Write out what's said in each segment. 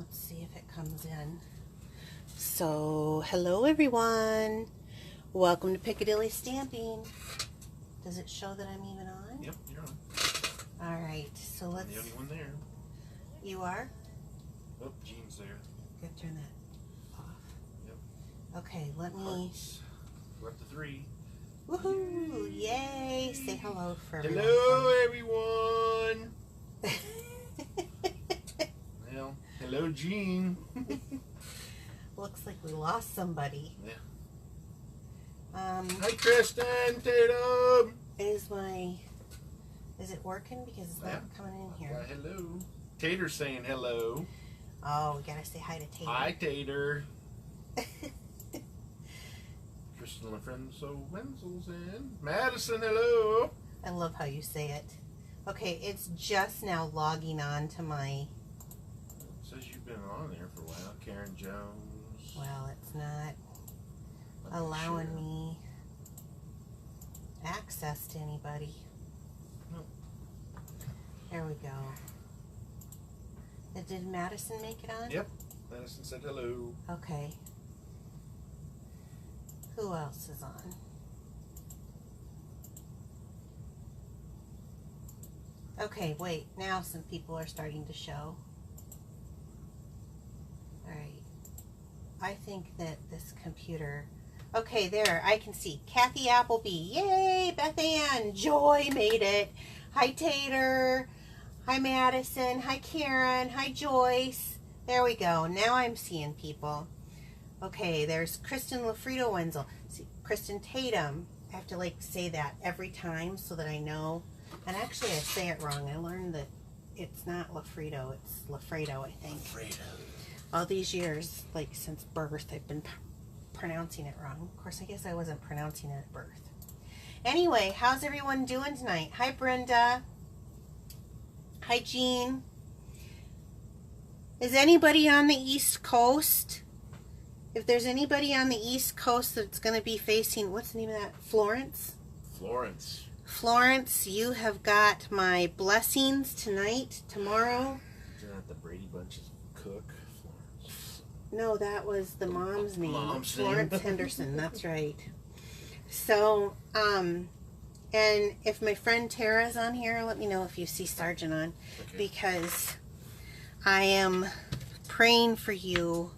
Let's see if it comes in. So, hello everyone. Welcome to Piccadilly Stamping. Does it show that I'm even on? Yep, you're on. Alright, so let's... I'm the only one there. You are? Oh, Jean's there. Gotta turn that off. Yep. Okay, let me... Hearts. We're up to 3. Woohoo! Yay! Say hello for everyone. Hello, everyone! Well, hello, Jean. Looks like we lost somebody. Yeah. Hi, Kristen, Tatum. Is it working? Because it's not coming in here. Hello. Tater's saying hello. Oh, we gotta say hi to Tater. Hi, Tater. Kristen LaFrenzo Wenzel's in. Madison, hello. I love how you say it. Okay, it's just now logging on to my... It says you've been on there for a while. Karen Jones. Well, it's not allowing me access to anybody. Nope. There we go. Did Madison make it on? Yep. Madison said hello. Okay. Who else is on? Okay, wait. Now some people are starting to show. Alright. I think that this computer... Okay, there. I can see. Kathy Appleby. Yay! Beth Ann. Joy made it. Hi, Tater. Hi, Madison. Hi, Karen. Hi, Joyce. There we go. Now I'm seeing people. Okay, there's Kristen LaFredo Wenzel. See, Kristen Tatum. I have to like say that every time so that I know. And actually I say it wrong. I learned that it's not LaFredo, it's LaFredo, I think. LaFredo. All these years, like since birth, I've been pronouncing it wrong. Of course, I guess I wasn't pronouncing it at birth. Anyway, how's everyone doing tonight? Hi, Brenda. Hi, Jean. Is anybody on the East Coast? If there's anybody on the East Coast that's going to be facing, what's the name of that? Florence? Florence. Florence, you have got my blessings tonight, tomorrow. Isn't that the Brady Bunch's cook, Florence? No, that was the mom's name. Florence name. Henderson, that's right. So, and if my friend Tara's on here, let me know if you see Sergeant on. Okay. Because I am praying for you.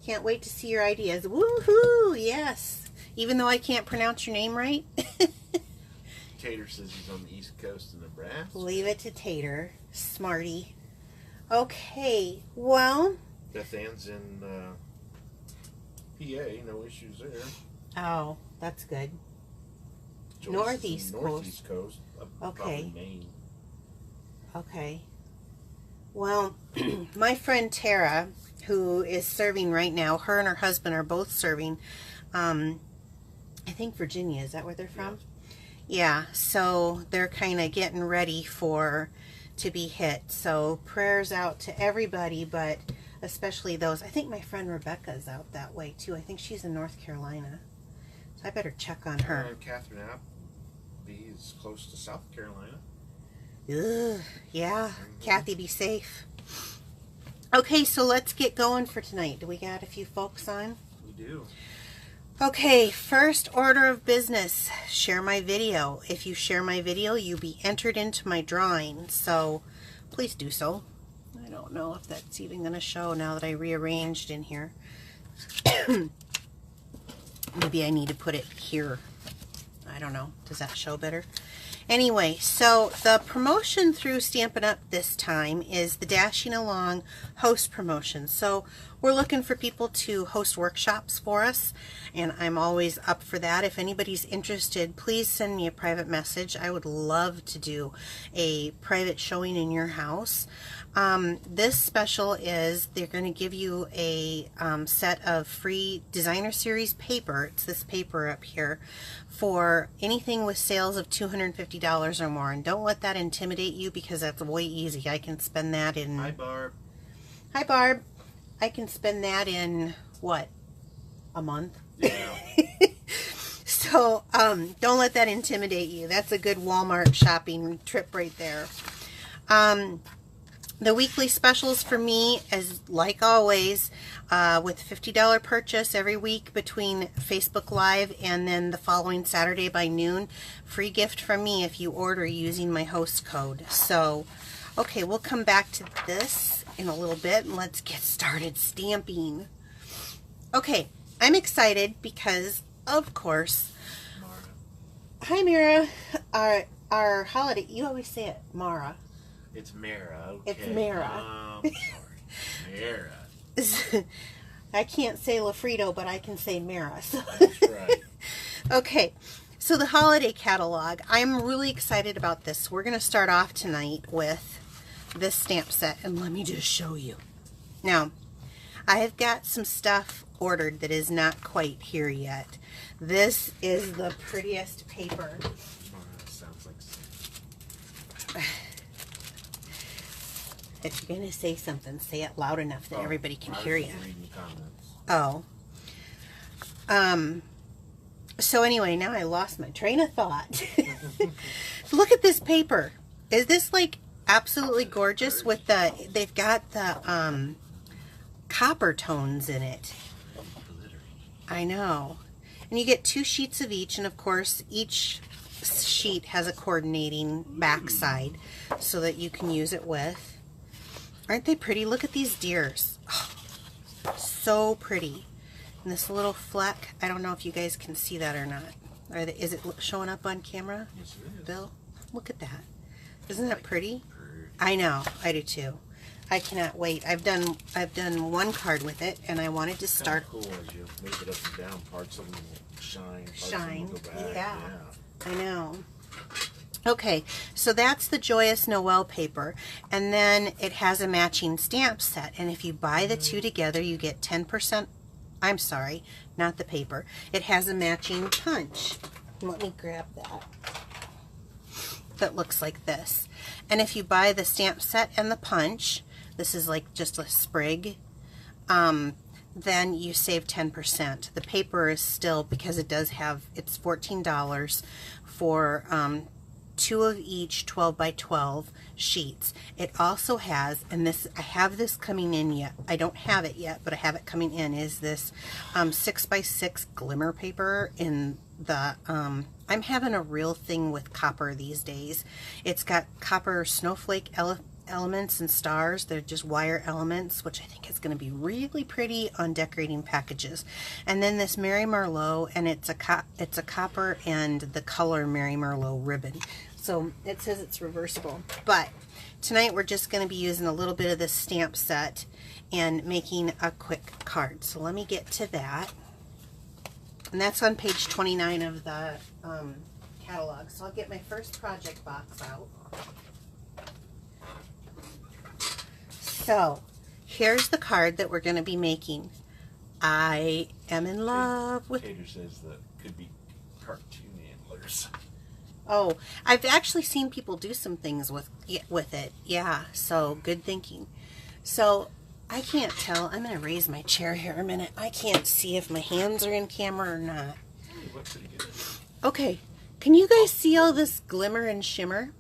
Can't wait to see your ideas. Woohoo! Yes. Even though I can't pronounce your name right. Tater says he's on the East Coast of Nebraska. Leave it to Tater. Smarty. Okay, well. Beth Ann's in PA. No issues there. Oh, that's good. Joyce Northeast Coast. Northeast Coast. Okay. Probably Maine. Okay. Well, my friend Tara, who is serving right now, her and her husband are both serving. I think Virginia, is that where they're from? Yeah, so they're kind of getting ready to be hit. So prayers out to everybody, but especially those. I think my friend Rebecca's out that way too. I think she's in North Carolina. So I better check on her. Catherine Appleby is close to South Carolina. Ugh, yeah, Kathy, be safe. Okay, so let's get going for tonight. Do we got a few folks on? We do. Okay, first order of business, share my video. If you share my video, you'll be entered into my drawing, so please do so. I don't know if that's even going to show now that I rearranged in here. Maybe I need to put it here. I don't know. Does that show better? Anyway, so the promotion through Stampin' Up! This time is the Dashing Along host promotion. So we're looking for people to host workshops for us, and I'm always up for that. If anybody's interested, please send me a private message. I would love to do a private showing in your house. This special is they're going to give you a set of free designer series paper. It's this paper up here for anything with sales of $250 or more. And don't let that intimidate you because that's way easy. I can spend that in... Hi, Barb. Hi, Barb. I can spend that in, what, a month? Yeah. So, don't let that intimidate you. That's a good Walmart shopping trip right there. The weekly specials for me is, like always, with $50 purchase every week between Facebook Live and then the following Saturday by noon. Free gift from me if you order using my host code. So, okay, we'll come back to this in a little bit and let's get started stamping. Okay, I'm excited because, of course, Mara. hi Mara, our holiday, you always say it, Mara. It's Mara. Okay. It's Mara. Mara. I can't say Lafredo, but I can say Mara. So. That's right. Okay, so the holiday catalog. I'm really excited about this. We're going to start off tonight with this stamp set, and let me just show you. Now, I have got some stuff ordered that is not quite here yet. This is the prettiest paper. Mara sounds like Sam. If you're going to say something, say it loud enough that everybody can hear you. Reading comments. Oh. So anyway, now I lost my train of thought. Look at this paper. Is this like absolutely gorgeous with they've got the copper tones in it. Glittery. I know. And you get 2 sheets of each, and of course each sheet has a coordinating back side so that you can use it with. Aren't they pretty? Look at these deers. Oh, so pretty. And this little fleck, I don't know if you guys can see that or not. Is it showing up on camera? Yes, it is. Bill, look at that. Isn't that pretty? Pretty. I know, I do too. I cannot wait. I've done one card with it, and I wanted to start. Kinda cool as you move it up and down. Parts of them will shine. Parts Shine. Of them will go back. Yeah. Yeah. I know. Okay, so that's the Joyous Noel paper, and then it has a matching stamp set, and if you buy the 2 together, you get 10%. I'm sorry, not the paper. It has a matching punch. Let me grab that. That looks like this. And if you buy the stamp set and the punch, this is like just a sprig, then you save 10%. The paper is still, because it does have, it's $14 for 2 of each 12 by 12 sheets. It also has, and this, I have this coming in yet. I don't have it yet, but I have it coming in, is this 6 by 6 glimmer paper in the, I'm having a real thing with copper these days. It's got copper snowflake elements and stars. They're just wire elements, which I think is going to be really pretty on decorating packages. And then this Mary Merlot, and it's a copper and the color Mary Merlot ribbon. So it says it's reversible. But tonight we're just going to be using a little bit of this stamp set and making a quick card. So let me get to that. And that's on page 29 of the catalog. So I'll get my first project box out. So, here's the card that we're going to be making. I am in love with... Tater says that could be cartoon antlers. Oh, I've actually seen people do some things with it. Yeah, so good thinking. So, I can't tell. I'm going to raise my chair here a minute. I can't see if my hands are in camera or not. It looks pretty good. Okay, can you guys see all this glimmer and shimmer?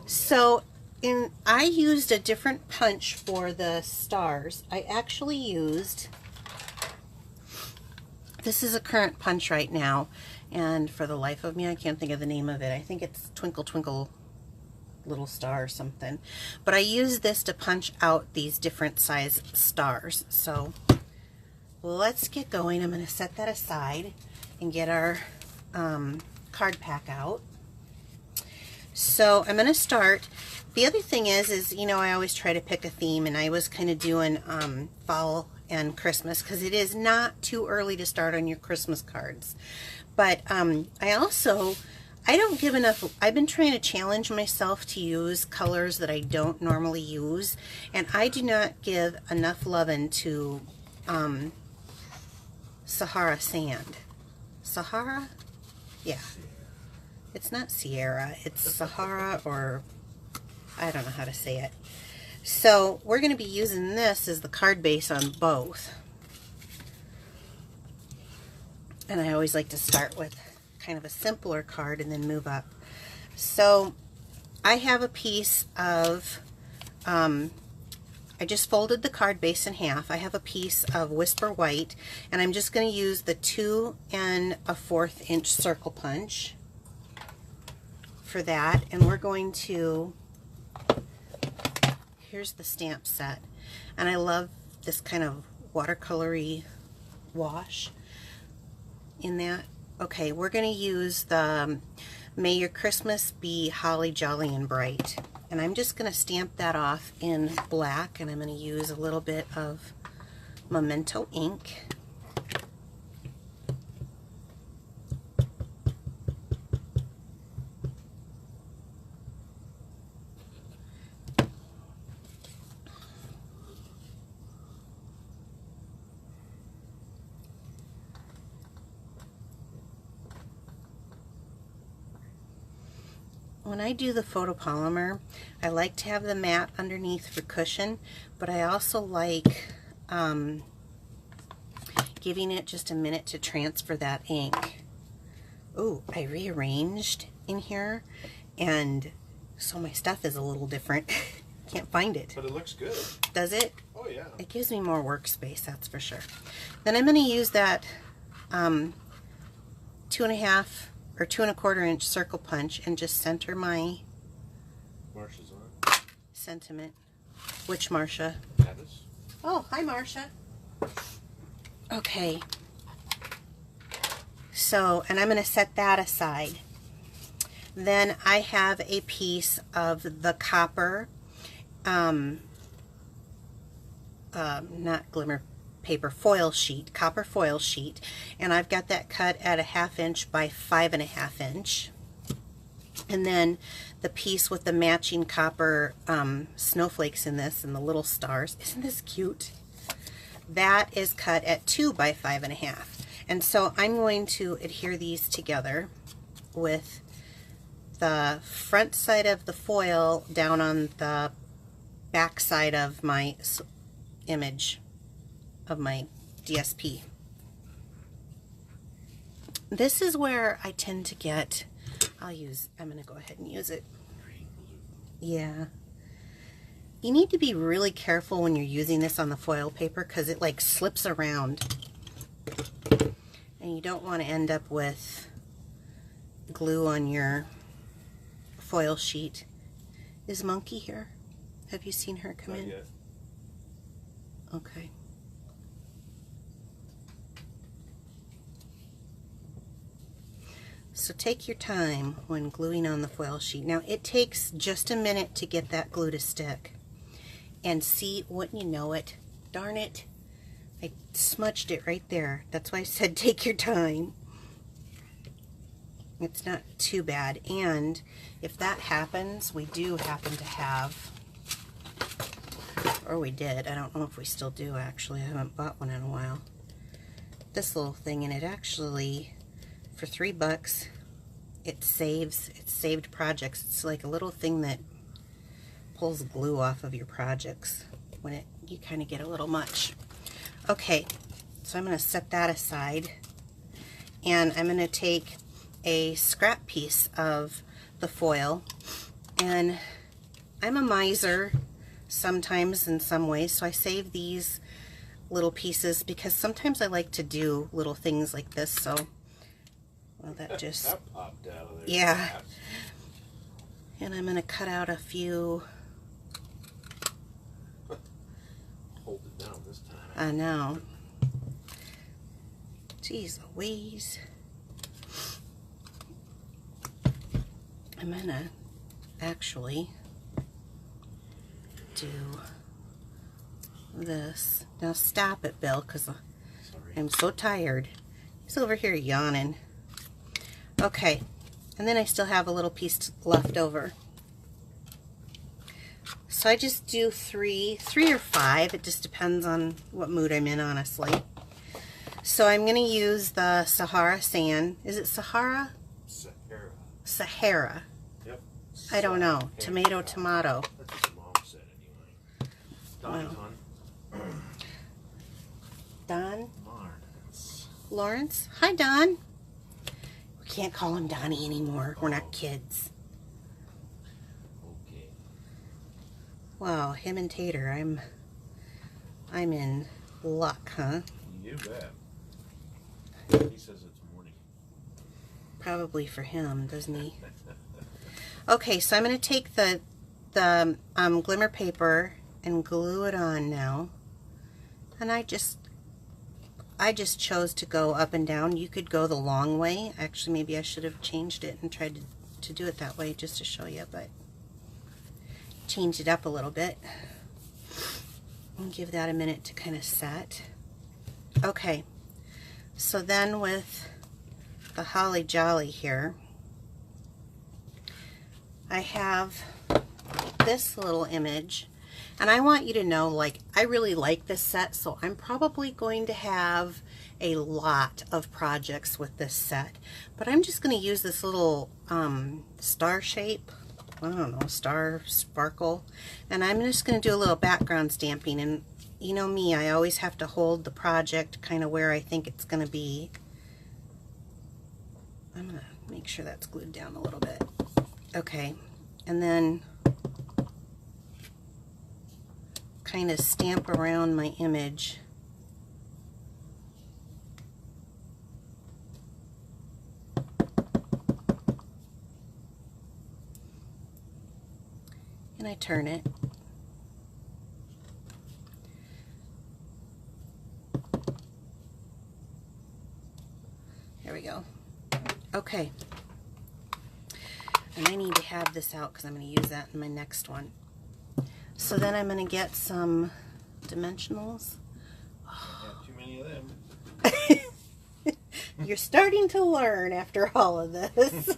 So... I used a different punch for the stars. I actually used, this is a current punch right now, and for the life of me I can't think of the name of it. I think it's Twinkle Twinkle Little Star or something. But I used this to punch out these different size stars. So let's get going. I'm going to set that aside and get our card pack out. So I'm going to start. The other thing is, you know, I always try to pick a theme, and I was kind of doing fall and Christmas, because it is not too early to start on your Christmas cards. But I don't give enough. I've been trying to challenge myself to use colors that I don't normally use, and I do not give enough loving to Sahara sand. Sahara? Yeah. It's not Sierra. It's Sahara, or I don't know how to say it. So we're going to be using this as the card base on both. And I always like to start with kind of a simpler card and then move up. So I have a piece of I just folded the card base in half. I have a piece of Whisper White, and I'm just going to use the 2 1/4 inch circle punch for that. And we're going to, here's the stamp set. And I love this kind of watercolory wash in that. Okay, we're going to use the May Your Christmas Be Holly Jolly and Bright. And I'm just going to stamp that off in black, and I'm going to use a little bit of Memento ink. When I do the photopolymer, I like to have the mat underneath for cushion, but I also like giving it just a minute to transfer that ink. Oh, I rearranged in here, and so my stuff is a little different. Can't find it. But it looks good. Does it? Oh yeah. It gives me more workspace, that's for sure. Then I'm going to use that 2 1/2 or 2 1/4 inch circle punch and just center my Marsha's on. sentiment. Which Marsha? Travis. Oh, hi Marsha. Okay. So, and I'm going to set that aside. Then I have a piece of the copper, not Glimmer Paper, foil sheet, copper foil sheet, and I've got that cut at a 1/2 inch by 5 1/2 inch. And then the piece with the matching copper snowflakes in this and the little stars. Isn't this cute? That is cut at 2 by 5 1/2. And so I'm going to adhere these together with the front side of the foil down on the back side of my image of my DSP. This is where I tend to get, I'm going to go ahead and use it. Yeah. You need to be really careful when you're using this on the foil paper because it like slips around. And you don't want to end up with glue on your foil sheet. Is Monkey here? Have you seen her come Not in? yet. Okay. So take your time when gluing on the foil sheet. Now it takes just a minute to get that glue to stick. And see, wouldn't you know it? Darn it. I smudged it right there. That's why I said take your time. It's not too bad. And if that happens, we do happen to have, or we did, I don't know if we still do actually, I haven't bought one in a while, this little thing, and it actually, for $3, it's saved projects. It's like a little thing that pulls glue off of your projects when you kind of get a little much. Okay, so I'm going to set that aside, and I'm going to take a scrap piece of the foil, and I'm a miser sometimes in some ways, so I save these little pieces because sometimes I like to do little things like this. So, well, that just that popped out of there. Yeah. Fast. And I'm going to cut out a few. Hold it down this time. I know. Jeez Louise. I'm going to actually do this. Now stop it, Bill, because I'm so tired. He's over here yawning. Okay, and then I still have a little piece left over. So I just do three or five. It just depends on what mood I'm in, honestly. So I'm going to use the Sahara sand. Is it Sahara? Sahara. Sahara. Yep. I don't know. Sahara. Tomato, tomato. That's what your mom said anyway. Donnie's Wow. on. Don? Lawrence. Lawrence? Hi, Don. We can't call him Donnie anymore. We're not kids. Okay. Wow, him and Tater. I'm I'm in luck, huh? You bet. He says it's morning. Probably for him, doesn't he? Okay, so I'm going to take the glimmer paper and glue it on now. And I just chose to go up and down. You could go the long way. Actually, maybe I should have changed it and tried to do it that way just to show you, but changed it up a little bit. And give that a minute to kind of set. Okay, so then with the Holly Jolly here, I have this little image, and I want you to know, like, I really like this set, so I'm probably going to have a lot of projects with this set, but I'm just going to use this little star shape, I don't know, star sparkle, and I'm just going to do a little background stamping. And you know me, I always have to hold the project kind of where I think it's going to be. I'm going to make sure that's glued down a little bit. Okay, and then kind of stamp around my image. And I turn it. There we go. Okay. And I need to have this out because I'm going to use that in my next one. So then I'm going to get some dimensionals. I have too many of them. You're starting to learn after all of this.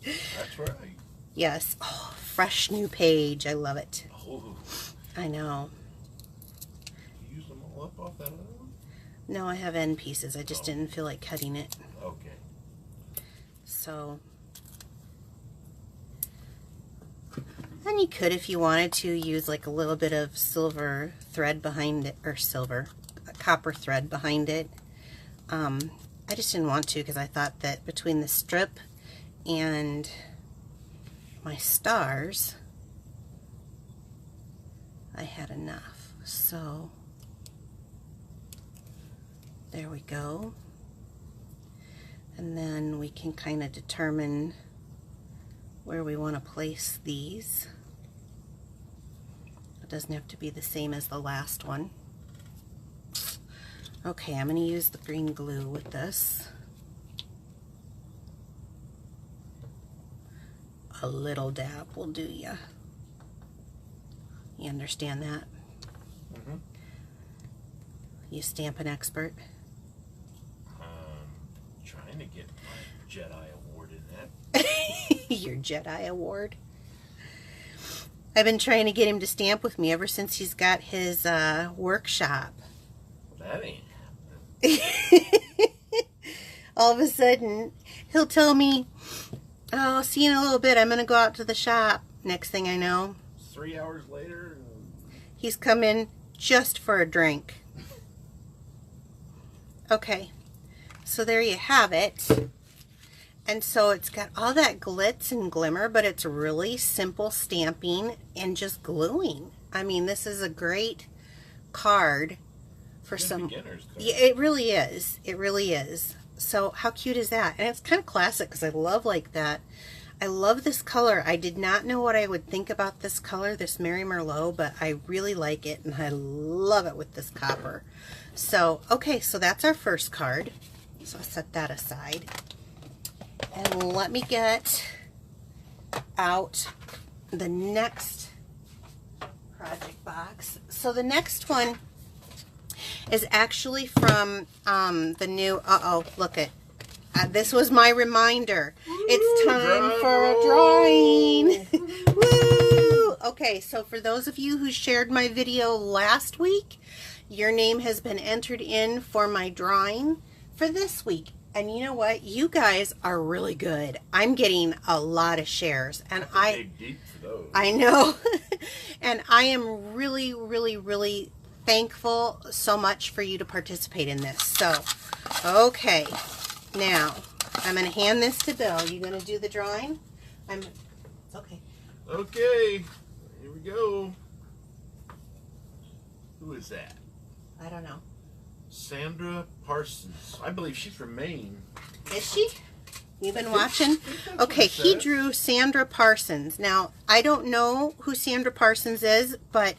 That's right. Yes. Oh, fresh new page. I love it. Oh. I know. You use them all up off that other one? No, I have end pieces. I just didn't feel like cutting it. Okay. So, and you could, if you wanted to, use like a little bit of silver thread behind it, or copper thread behind it. I just didn't want to because I thought that between the strip and my stars, I had enough. So, there we go. And then we can kind of determine where we want to place these. It doesn't have to be the same as the last one. Okay, I'm going to use the green glue with this. A little dab will do ya. You understand that? Mm-hmm. You Stampin' expert? Trying to get my Jedi award in that. Your Jedi award? I've been trying to get him to stamp with me ever since he's got his workshop. That ain't happening. All of a sudden, he'll tell me, oh, I'll see you in a little bit. I'm going to go out to the shop. Next thing I know, 3 hours later, he's come in just for a drink. Okay, so there you have it. And so it's got all that glitz and glimmer, but it's really simple stamping and just gluing. I mean, this is a great card for some beginner's card. Yeah, it really is. It really is. So how cute is that? And it's kind of classic because I love like that. I love this color. I did not know what I would think about this color, this Mary Merlot, but I really like it and I love it with this copper. So, okay, so that's our first card. So I'll set that aside. And let me get out the next project box. So the next one is actually from the new, look it. This was my reminder. It's time for a drawing. Woo! Okay, so for those of you who shared my video last week, your name has been entered in for my drawing for this week. And you know what? You guys are really good. I'm getting a lot of shares. And I dig deep for those. I know. And I am really, really, really thankful so much for you to participate in this. So, okay. Now, I'm going to hand this to Bill. You going to do the drawing? It's okay. Okay, here we go. Who is that? I don't know. Sandra Parsons. I believe she's from Maine. Is she? You've been watching? Okay, he drew Sandra Parsons. Now, I don't know who Sandra Parsons is, but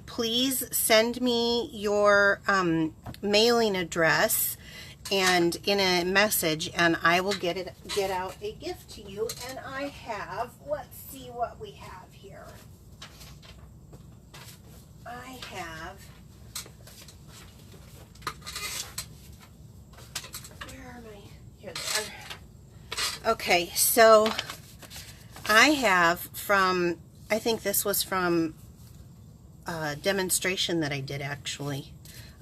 please send me your mailing address and in a message, and I will get out a gift to you. And I have, let's see what we have here. I have, where are my, here they are. Okay, so I have from, I think this was from a demonstration that I did actually,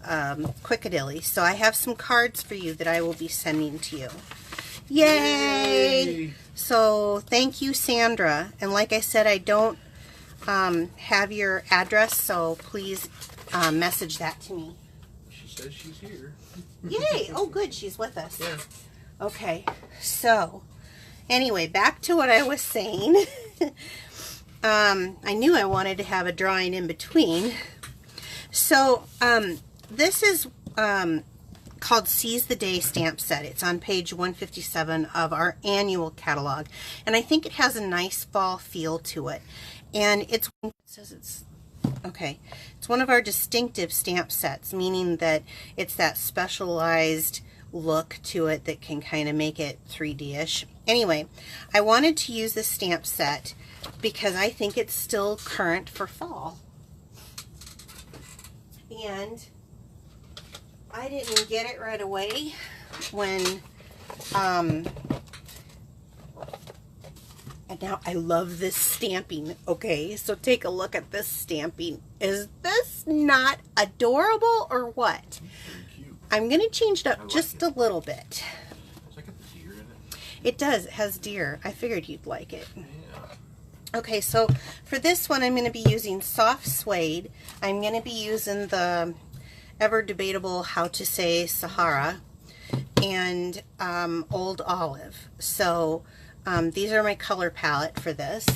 Quickadilly. So I have some cards for you that I will be sending to you. Yay! So thank you, Sandra. And like I said, I don't have your address, so please message that to me. She says she's here. Yay! Oh, good, she's with us. Yeah. Okay, so anyway, back to what I was saying. I knew I wanted to have a drawing in between. So this is called Seize the Day stamp set. It's on page 157 of our annual catalog. And I think it has a nice fall feel to it. And it says it's one of our distinctive stamp sets, meaning that it's that specialized look to it that can kind of make it 3D-ish. Anyway, I wanted to use this stamp set because I think it's still current for fall. And I didn't get it right away when, and now I love this stamping. Okay, so take a look at this stamping. Is this not adorable or what? I'm going to change it up just a little bit. Does that got the deer in it? It does. It has deer. I figured you'd like it. Yeah. Okay, so for this one, I'm going to be using soft suede. I'm going to be using the ever debatable how to say Sahara and Old Olive. So these are my color palette for this.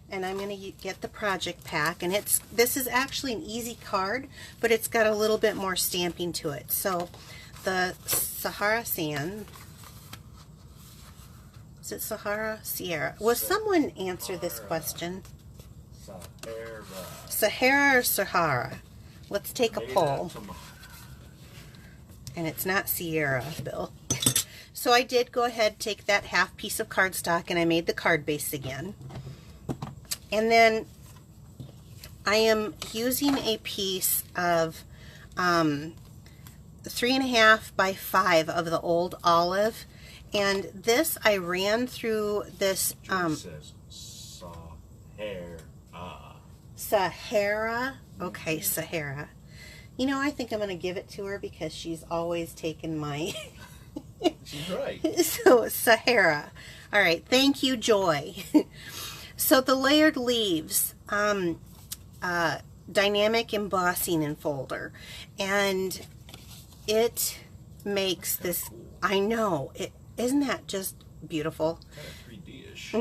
And I'm going to get the project pack, and this is actually an easy card, but it's got a little bit more stamping to it. So the Sahara Sand, is it Sahara? Sierra. Will someone answer this question? Sahara or Sahara? Let's take a poll. And it's not Sierra, Bill. So I did go ahead and take that half piece of cardstock, and I made the card base again. And then I am using a piece of 3.5 by 5 of the Old Olive, and this I ran through this says Sahara. Okay, Sahara. You know, I think I'm going to give it to her because she's always taken my she's right. So Sahara. All right, thank you, Joy. So the layered leaves, dynamic embossing in folder, and it makes this, I know, isn't that just beautiful? Kind of 3D-ish.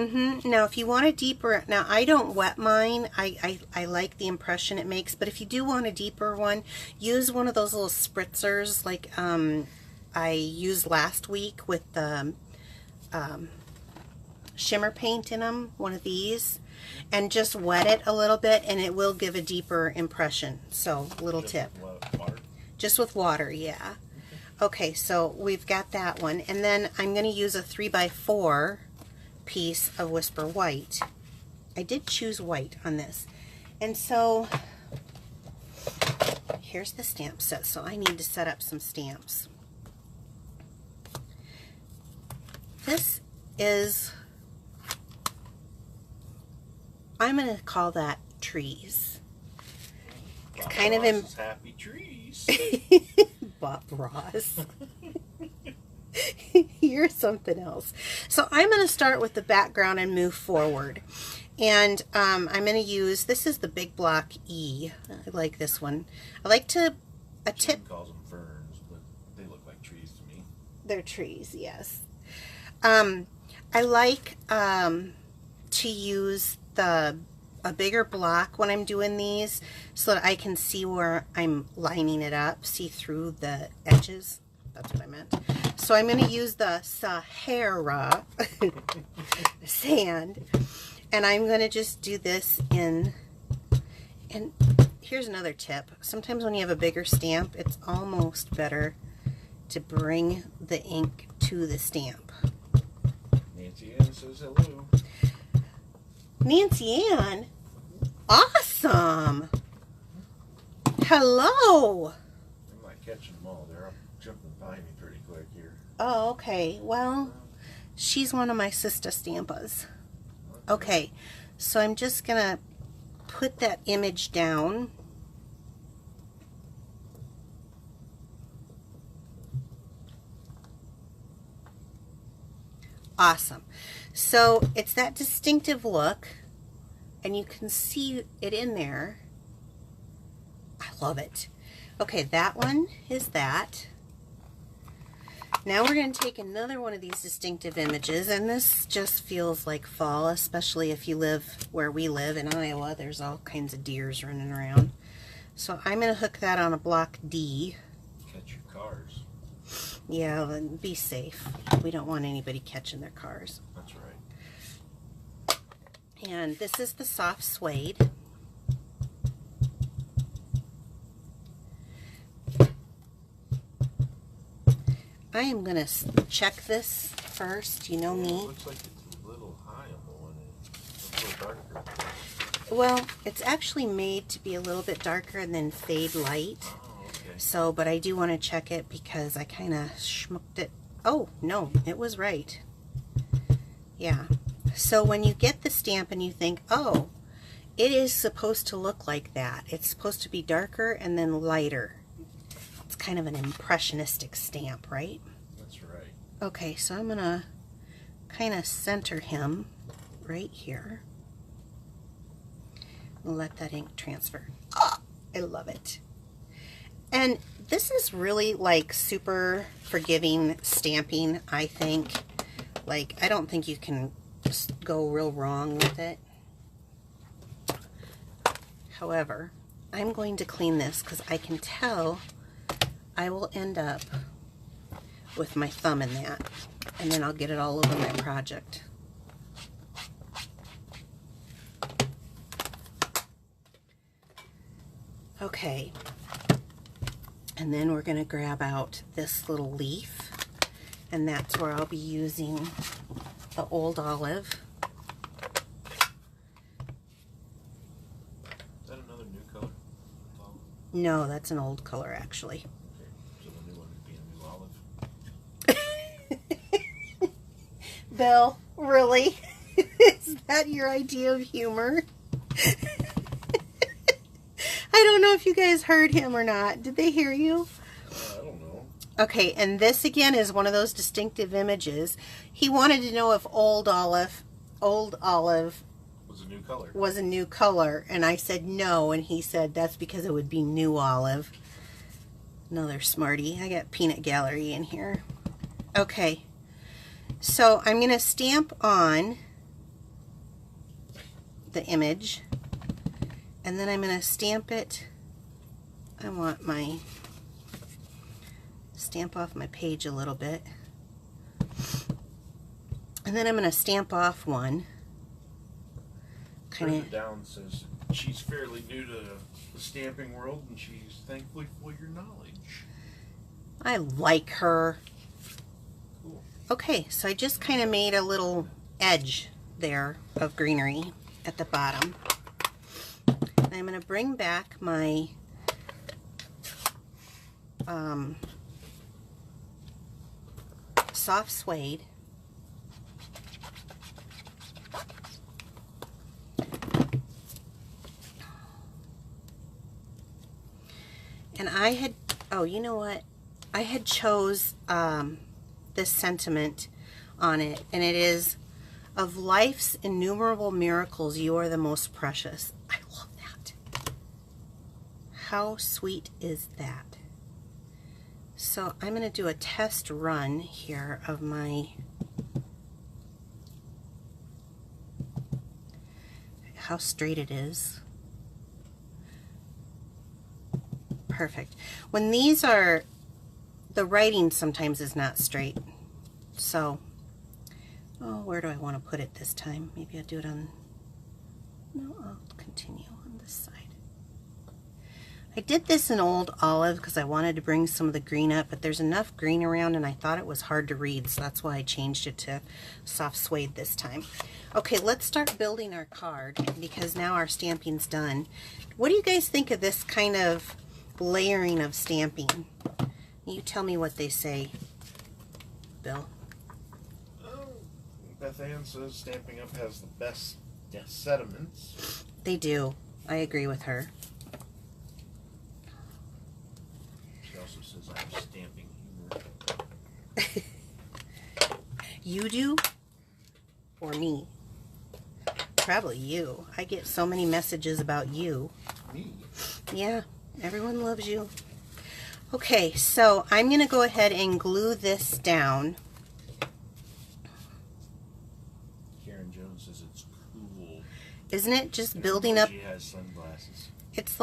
Now if you want a deeper, now I don't wet mine, I like the impression it makes, but if you do want a deeper one, use one of those little spritzers like I used last week with the shimmer paint in them, one of these, and just wet it a little bit and it will give a deeper impression. So little tip. Water? Just with water, yeah. Okay, so we've got that one, and then I'm going to use a 3x4 piece of Whisper White. I did choose white on this. And so here's the stamp set, so I need to set up some stamps. This is, I'm going to call that trees. It's kind of in happy trees. Bob Ross. You're something else. So I'm going to start with the background and move forward. And I'm going to use, this is the Big Block E. I like this one. I like to, Jim calls them ferns, but they look like trees to me. They're trees, yes. I like to use the a bigger block when I'm doing these so that I can see where I'm lining it up, see through the edges. That's what I meant. So I'm going to use the Sahara sand, and I'm going to just do this in, and here's another tip. Sometimes when you have a bigger stamp, it's almost better to bring the ink to the stamp. Nancy Ann says hello. Nancy Ann? Awesome! Hello! I'm not catching them all. They're up jumping by me pretty quick here. Oh, okay. Well, she's one of my sister stampas. Okay, so I'm just going to put that image down. Awesome. So it's that distinctive look, and you can see it in there. I love it. Okay, that one is that. Now we're going to take another one of these distinctive images, and this just feels like fall, especially if you live where we live in Iowa. There's all kinds of deers running around. So I'm going to hook that on a block D. Catch your cars. Yeah, then be safe. We don't want anybody catching their cars. That's right. And this is the soft suede. I am going to check this first. You know Yeah, me. it looks like it's a little high on the one end. It's a little darker. Well, it's actually made to be a little bit darker and then fade light. Oh, okay. So, but I do want to check it because I kind of schmucked it. Oh, no, it was right. Yeah. So when you get the stamp and you think, oh, it is supposed to look like that. It's supposed to be darker and then lighter. It's kind of an impressionistic stamp, right? That's right. Okay, so I'm going to kind of center him right here. Let that ink transfer. Oh, I love it. And this is really like super forgiving stamping, I think. Like, I don't think you can just go real wrong with it. However, I'm going to clean this because I can tell I will end up with my thumb in that, and then I'll get it all over my project. Okay, and then we're going to grab out this little leaf, and that's where I'll be using the Old Olive. Is that another new color? No, that's an old color actually. Okay, so the new one would be a new olive. Bill, really? Is that your idea of humor? I don't know if you guys heard him or not. Did they hear you? I don't know. Okay, and this again is one of those distinctive images. He wanted to know if Old Olive Was a new color. was a new color, and I said no, and he said that's because it would be New Olive. Another smarty. I got Peanut Gallery in here. Okay, so I'm going to stamp on the image, and then I'm going to stamp it. I want my stamp off my page a little bit, and then I'm going to stamp off one. Further down says she's fairly new to the stamping world, and she's thankful for your knowledge. I like her. Cool. Okay, so I just kind of made a little edge there of greenery at the bottom. And I'm going to bring back my soft suede. And I had, oh, you know what? I had chose this sentiment on it, and it is, of life's innumerable miracles, you are the most precious. I love that. How sweet is that? So I'm going to do a test run here of my, how straight it is. Perfect. When these are, the writing sometimes is not straight. So, oh, where do I want to put it this time? Maybe I'll do it on, no, I'll continue on this side. I did this in old olive because I wanted to bring some of the green up, but there's enough green around and I thought it was hard to read, so that's why I changed it to soft suede this time. Okay, let's start building our card because now our stamping's done. What do you guys think of this kind of layering of stamping? You tell me what they say, Bill. Oh, Beth Ann says Stampin' Up has the best sentiments. They do. I agree with her. She also says I have stamping humor. You do? Or me? Probably you. I get so many messages about you. Me? Yeah, everyone loves you. Okay, so I'm going to go ahead and glue this down. Karen Jones says it's cool. Isn't it just building up? She has sunglasses. It's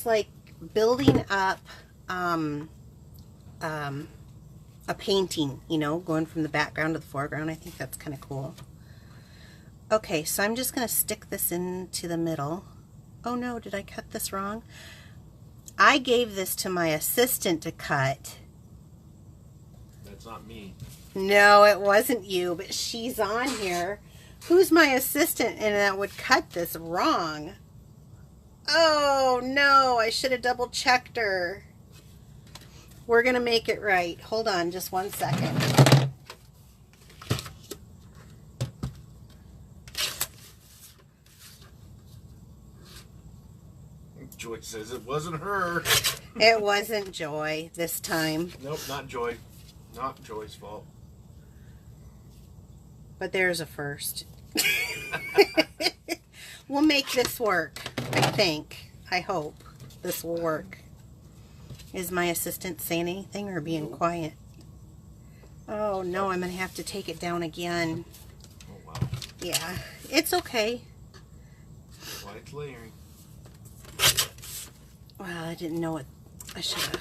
like building up a painting, you know, going from the background to the foreground. I think that's kind of cool. Okay, so I'm just going to stick this into the middle. Oh no, did I cut this wrong? I gave this to my assistant to cut. That's not me. No, it wasn't you, but she's on here. Who's my assistant and that would cut this wrong? Oh no, I should have double checked her. We're going to make it right. Hold on just 1 second. Joy says it wasn't her. It wasn't Joy this time. Nope, not Joy. Not Joy's fault. But there's a first. We'll make this work, I think. I hope this will work. Is my assistant saying anything or being quiet? Oh no, I'm going to have to take it down again. Oh wow. Yeah, it's okay. Why it's layering. Well, I didn't know it. I should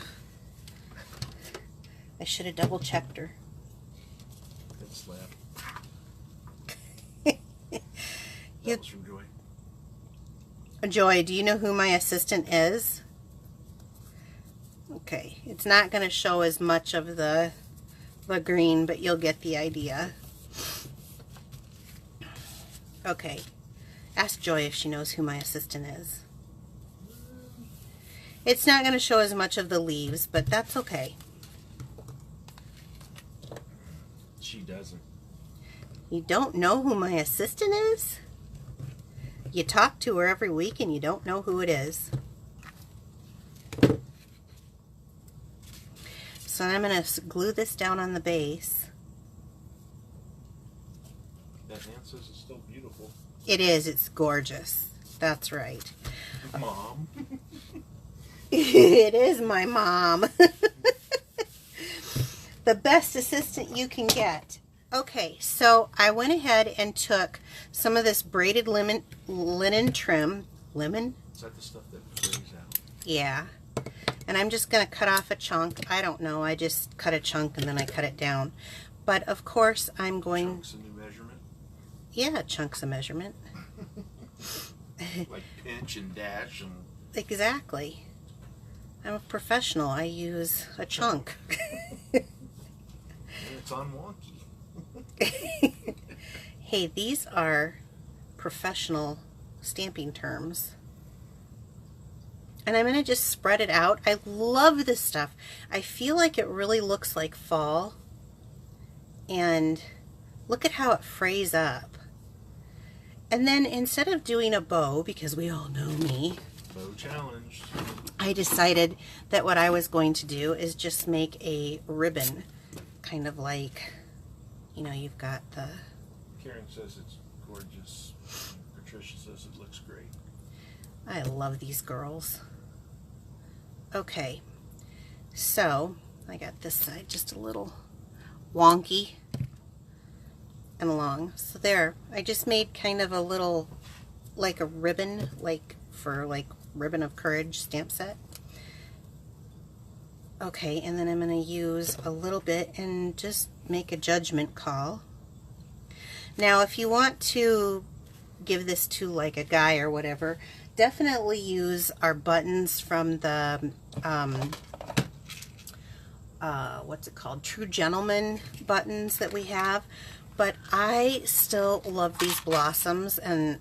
have double checked her. Good slap. You, That was from Joy. Joy, do you know who my assistant is? Okay, it's not going to show as much of the green, but you'll get the idea. Okay, ask Joy if she knows who my assistant is. It's not going to show as much of the leaves, but that's okay. She doesn't. You don't know who my assistant is? You talk to her every week and you don't know who it is. So I'm going to glue this down on the base. Beth Ann says it's still beautiful. It is. It's gorgeous. That's right. Mom. It is my mom. The best assistant you can get. Okay, so I went ahead and took some of this braided linen trim. Lemon? Is that the stuff that frays out? Yeah. And I'm just going to cut off a chunk. I don't know. I just cut a chunk and then I cut it down. But of course I'm going... Chunks a new measurement? Yeah, chunks of measurement. Like pinch and dash and... Exactly. I'm a professional. I use a chunk. And it's on wonky. Hey, these are professional stamping terms. And I'm going to just spread it out. I love this stuff. I feel like it really looks like fall. And look at how it frays up. And then instead of doing a bow, because we all know me, Bow challenge. I decided that what I was going to do is just make a ribbon. Kind of like, you know, you've got the... Karen says it's gorgeous. Patricia says it looks great. I love these girls. Okay, so I got this side just a little wonky and long. So there, I just made kind of a little like a ribbon, like for like Ribbon of Courage stamp set. Okay, and then I'm going to use a little bit and just make a judgment call. Now, if you want to give this to like a guy or whatever, definitely use our buttons from the, what's it called? True Gentleman buttons that we have. But I still love these blossoms, and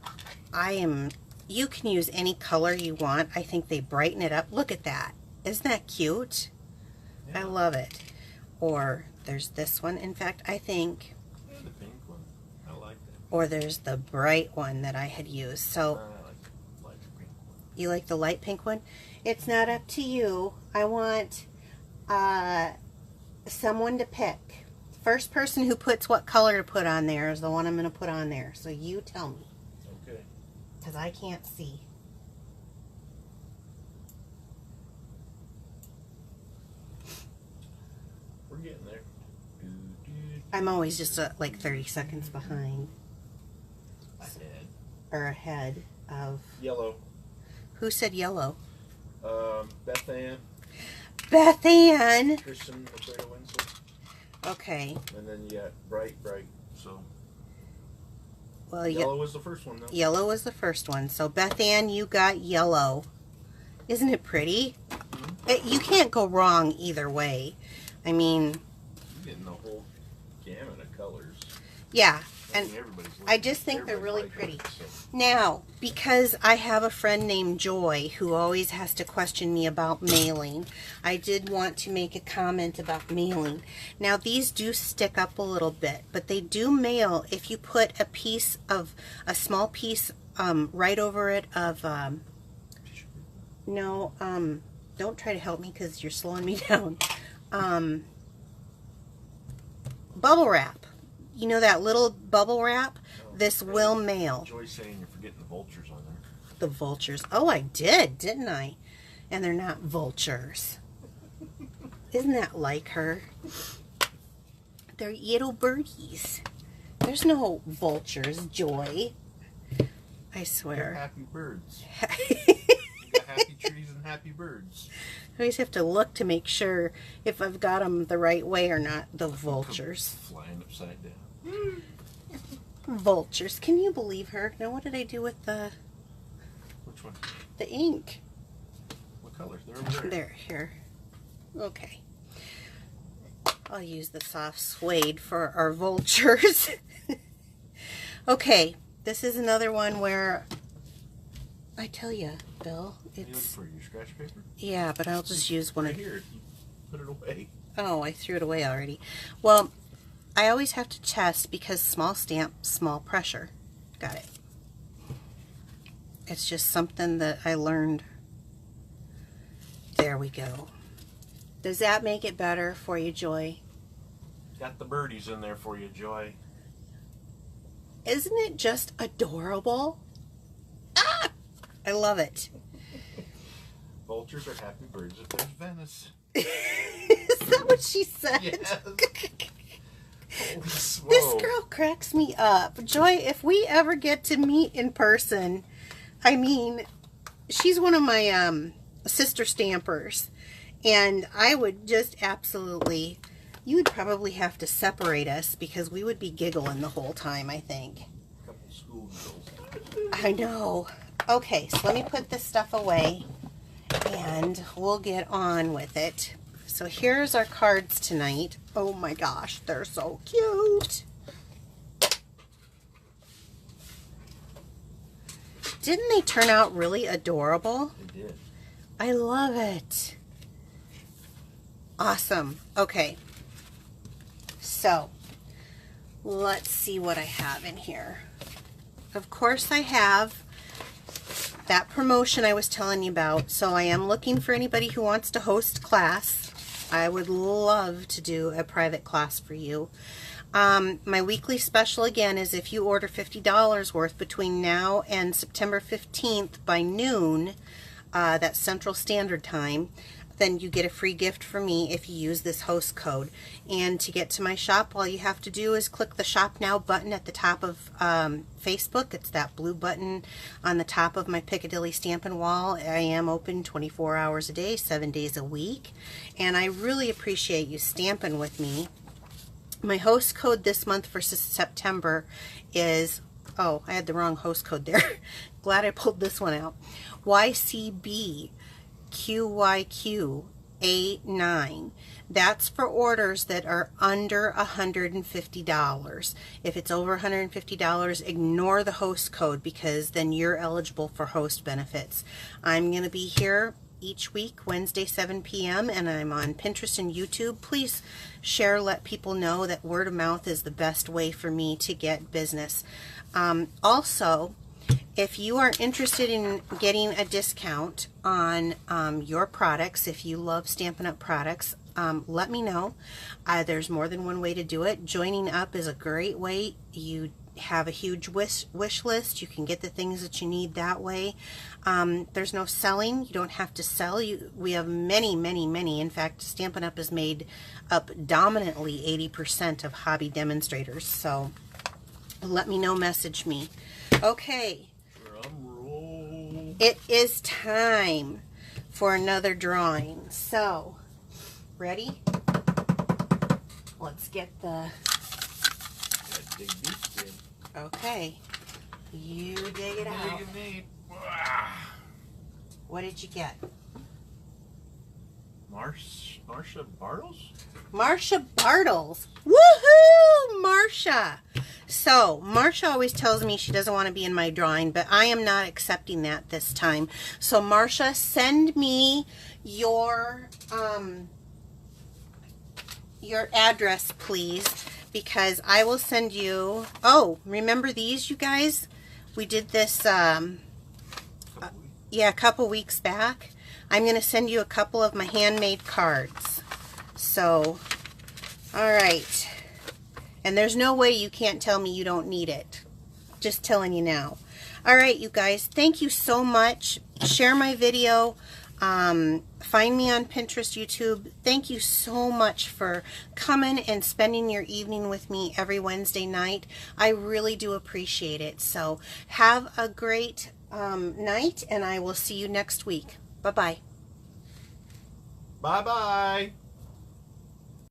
you can use any color you want. I think they brighten it up. Look at that. Isn't that cute? Yeah. I love it. Or there's this one. In fact, I think... Yeah, the pink one. I like that. Or there's the bright one that I had used. So I like the light pink one. You like the light pink one? It's not up to you. I want someone to pick. First person who puts what color to put on there is the one I'm going to put on there. So you tell me. Okay. Because I can't see. We're getting there. I'm always just like 30 seconds behind. Ahead. Or ahead of... Yellow. Who said yellow? Beth Ann. Beth Ann! Kristen Alfredo Winslow. Okay. And then you got bright, so... Well, yellow was the first one, though. Yellow was the first one. So, Beth Ann, you got yellow. Isn't it pretty? Mm-hmm. You can't go wrong either way. I mean... You're getting the whole gamut of colors. Yeah. And I just think they're really pretty. Now, because I have a friend named Joy who always has to question me about mailing, I did want to make a comment about mailing. Now, these do stick up a little bit, but they do mail if you put a small piece right over it of, no, don't try to help me because you're slowing me down. Bubble wrap. You know that little bubble wrap? Oh, this will mail. Joy's saying you're forgetting the vultures on there. The vultures. Oh, I did, didn't I? And they're not vultures. Isn't that like her? They're little birdies. There's no vultures, Joy. I swear. They're happy birds. You got happy trees and happy birds. I always have to look to make sure if I've got them the right way or not. The vultures. Flying upside down. Vultures. Can you believe her? Now, what did I do with the... Which one? The ink. What colors? They're over there. There, here. Okay. I'll use the soft suede for our vultures. Okay. This is another one where... I tell you, Bill, it's... You looking for your scratch paper? Yeah, but I'll just use one right of... here. Put it away. Oh, I threw it away already. Well, I always have to test because small stamp, small pressure. Got it. It's just something that I learned. There we go. Does that make it better for you, Joy? Got the birdies in there for you, Joy. Isn't it just adorable? Ah! I love it. Vultures are happy birds if there's Venice. Is that what she said? Yes. This girl cracks me up. Joy, if we ever get to meet in person, I mean, she's one of my sister stampers, and I would just absolutely, you would probably have to separate us because we would be giggling the whole time, I think. A couple schoolgirls. I know. Okay, so let me put this stuff away, and we'll get on with it. So here's our cards tonight. Oh my gosh, they're so cute. Didn't they turn out really adorable? They did. I love it. Awesome. Okay. So, let's see what I have in here. Of course I have that promotion I was telling you about. So I am looking for anybody who wants to host class. I would love to do a private class for you. My weekly special again is if you order $50 worth between now and September 15th by noon, that's Central Standard Time, then you get a free gift from me if you use this host code. And to get to my shop, all you have to do is click the Shop Now button at the top of Facebook. It's that blue button on the top of my Piccadilly Stampin' Wall. I am open 24 hours a day, 7 days a week, and I really appreciate you stamping with me. My host code this month for September is, oh, I had the wrong host code there. Glad I pulled this one out. YCBQYQ89. That's for orders that are under $150. If it's over $150, ignore the host code, because then you're eligible for host benefits. I'm going to be here each week, Wednesday, 7 p.m., and I'm on Pinterest and YouTube. Please share, let people know that word of mouth is the best way for me to get business. Also, if you are interested in getting a discount on your products, if you love Stampin' Up! Products, let me know. There's more than one way to do it. Joining up is a great way. You have a huge wish list. You can get the things that you need that way. There's no selling. You don't have to sell. We have many. In fact, Stampin' Up! Is made up dominantly 80% of hobby demonstrators. So let me know, message me. Okay. It is time for another drawing. So, ready? Let's get the... Okay. You dig it out. What did you get? Marsha Bartles? Marsha Bartles. Woohoo! Marsha. So, Marsha always tells me she doesn't want to be in my drawing, but I am not accepting that this time. So, Marsha, send me your address, please, because I will send you... Oh, remember these, you guys? We did this, a couple weeks back. I'm going to send you a couple of my handmade cards. So, all right. And there's no way you can't tell me you don't need it. Just telling you now. All right, you guys. Thank you so much. Share my video. Find me on Pinterest, YouTube. Thank you so much for coming and spending your evening with me every Wednesday night. I really do appreciate it. So have a great night, and I will see you next week. Bye-bye. Bye-bye.